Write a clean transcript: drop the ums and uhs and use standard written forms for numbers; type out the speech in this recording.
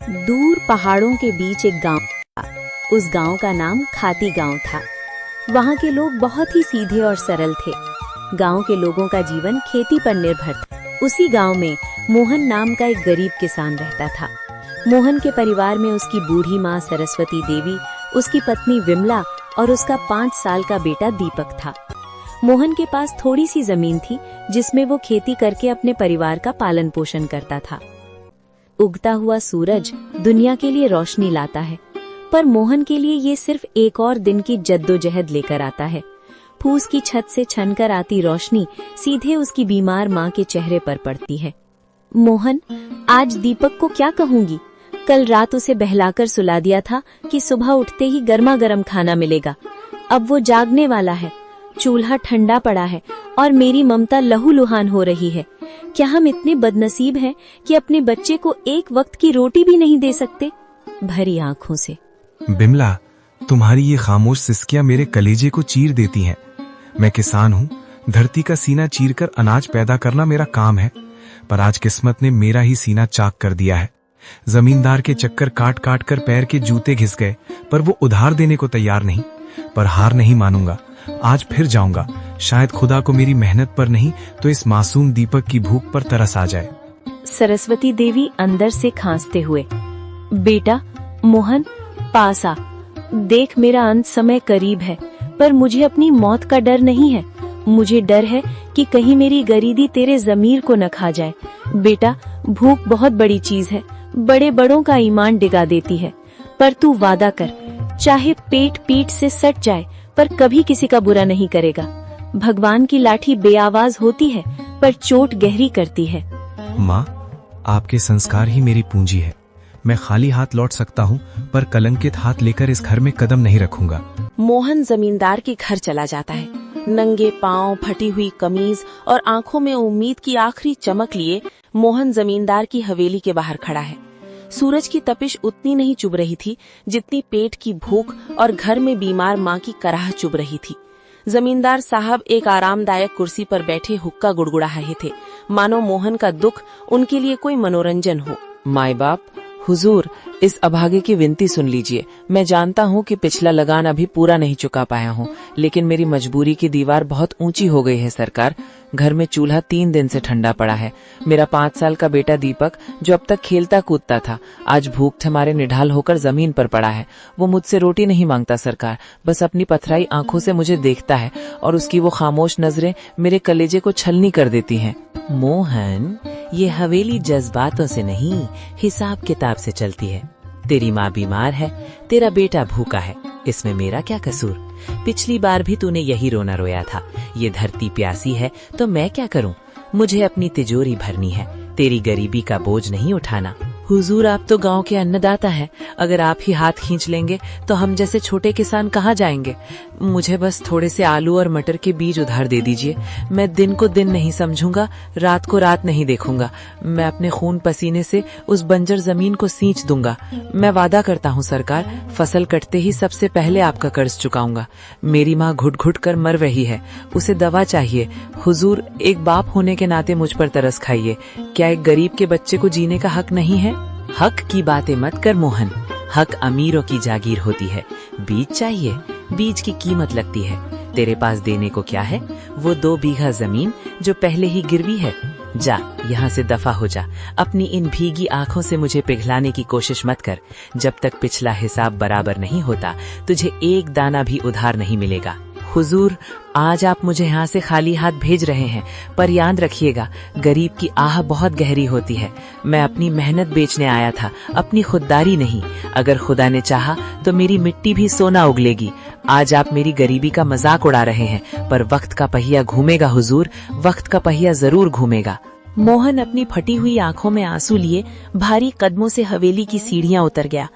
दूर पहाड़ों के बीच एक गांव था। उस गांव का नाम खाती गांव था। वहां के लोग बहुत ही सीधे और सरल थे। गांव के लोगों का जीवन खेती पर निर्भर था। उसी गांव में मोहन नाम का एक गरीब किसान रहता था। मोहन के परिवार में उसकी बूढ़ी माँ सरस्वती देवी, उसकी पत्नी विमला और उसका 5 साल का बेटा दीपक था। मोहन के पास थोड़ी सी जमीन थी जिसमें वो खेती करके अपने परिवार का पालन पोषण करता था। उगता हुआ सूरज दुनिया के लिए रोशनी लाता है, पर मोहन के लिए ये सिर्फ एक और दिन की जद्दोजहद लेकर आता है। फूस की छत से छनकर आती रोशनी सीधे उसकी बीमार माँ के चेहरे पर पड़ती है। मोहन, आज दीपक को क्या कहूंगी? कल रात उसे बहलाकर सुला दिया था कि सुबह उठते ही गर्मा गर्म खाना मिलेगा। अब वो जागने वाला है, चूल्हा ठंडा पड़ा है और मेरी ममता लहूलुहान हो रही है। क्या हम इतने बदनसीब हैं कि अपने बच्चे को एक वक्त की रोटी भी नहीं दे सकते? भरी आंखों से। बिमला, तुम्हारी ये खामोश सिसकियां मेरे कलेजे को चीर देती हैं। मैं किसान हूँ, धरती का सीना चीरकर अनाज पैदा करना मेरा काम है, पर आज किस्मत ने मेरा ही सीना चाक कर दिया है। जमींदार के चक्कर काट काट कर पैर के जूते घिस गए, पर वो उधार देने को तैयार नहीं। पर हार नहीं मानूंगा, आज फिर जाऊंगा। शायद खुदा को मेरी मेहनत पर नहीं तो इस मासूम दीपक की भूख पर तरस आ जाए। सरस्वती देवी अंदर से खांसते हुए, बेटा मोहन, पास आ। देख, मेरा अंत समय करीब है, पर मुझे अपनी मौत का डर नहीं है। मुझे डर है कि कहीं मेरी गरीबी तेरे जमीर को न खा जाए। बेटा, भूख बहुत बड़ी चीज है, बड़े बड़ों का ईमान डिगा देती है। पर तू वादा कर, चाहे पेट पीठ से सट जाए पर कभी किसी का बुरा नहीं करेगा। भगवान की लाठी बेआवाज होती है पर चोट गहरी करती है। माँ, आपके संस्कार ही मेरी पूंजी है। मैं खाली हाथ लौट सकता हूँ, पर कलंकित हाथ लेकर इस घर में कदम नहीं रखूंगा। मोहन जमींदार के घर चला जाता है। नंगे पांव, फटी हुई कमीज और आंखों में उम्मीद की आखिरी चमक लिए मोहन जमींदार की हवेली के बाहर खड़ा है। सूरज की तपिश उतनी नहीं चुभ रही थी जितनी पेट की भूख और घर में बीमार माँ की कराह चुभ रही थी। जमींदार साहब एक आरामदायक कुर्सी पर बैठे हुक्का गुड़गुड़ा रहे थे, मानो मोहन का दुख उनके लिए कोई मनोरंजन हो। माई बाप, हुजूर, इस अभागे की विनती सुन लीजिए। मैं जानता हूँ कि पिछला लगान अभी पूरा नहीं चुका पाया हूँ, लेकिन मेरी मजबूरी की दीवार बहुत ऊंची हो गई है सरकार। घर में चूल्हा 3 दिन से ठंडा पड़ा है। मेरा 5 साल का बेटा दीपक, जो अब तक खेलता कूदता था, आज भूख से मारे निढाल होकर जमीन पर पड़ा है। वो मुझसे रोटी नहीं मांगता सरकार, बस अपनी पथराई आंखों से मुझे देखता है और उसकी वो खामोश नजरें मेरे कलेजे को छलनी कर देती हैं। मोहन, ये हवेली जज्बातों से नहीं, हिसाब किताब से चलती है। तेरी माँ बीमार है, तेरा बेटा भूखा है, इसमें मेरा क्या कसूर? पिछली बार भी तूने यही रोना रोया था। ये धरती प्यासी है तो मैं क्या करूं? मुझे अपनी तिजोरी भरनी है, तेरी गरीबी का बोझ नहीं उठाना। हुजूर, आप तो गांव के अन्नदाता हैं। अगर आप ही हाथ खींच लेंगे तो हम जैसे छोटे किसान कहाँ जाएंगे? मुझे बस थोड़े से आलू और मटर के बीज उधार दे दीजिए। मैं दिन को दिन नहीं समझूंगा, रात को रात नहीं देखूंगा। मैं अपने खून पसीने से उस बंजर जमीन को सींच दूंगा। मैं वादा करता हूँ सरकार, फसल कटते ही सबसे पहले आपका कर्ज चुकाऊंगा। मेरी माँ घुट घुट कर मर रही है, उसे दवा चाहिए। हुजूर, एक बाप होने के नाते मुझ पर तरस खाइए। क्या एक गरीब के बच्चे को जीने का हक नहीं है? हक की बातें मत कर मोहन, हक अमीरों की जागीर होती है। बीज चाहिए, बीज की कीमत लगती है। तेरे पास देने को क्या है? वो 2 बीघा जमीन जो पहले ही गिरवी है। जा, यहाँ से दफा हो जा। अपनी इन भीगी आंखों से मुझे पिघलाने की कोशिश मत कर। जब तक पिछला हिसाब बराबर नहीं होता, तुझे एक दाना भी उधार नहीं मिलेगा। हुजूर, आज आप मुझे यहाँ से खाली हाथ भेज रहे हैं, पर याद रखिएगा, गरीब की आह बहुत गहरी होती है। मैं अपनी मेहनत बेचने आया था, अपनी खुददारी नहीं। अगर खुदा ने चाहा तो मेरी मिट्टी भी सोना उगलेगी। आज आप मेरी गरीबी का मजाक उड़ा रहे हैं, पर वक्त का पहिया घूमेगा हुजूर, वक्त का पहिया जरूर घूमेगा। मोहन अपनी फटी हुई आंखों में आंसू लिए भारी कदमों से हवेली की सीढ़ियां उतर गया।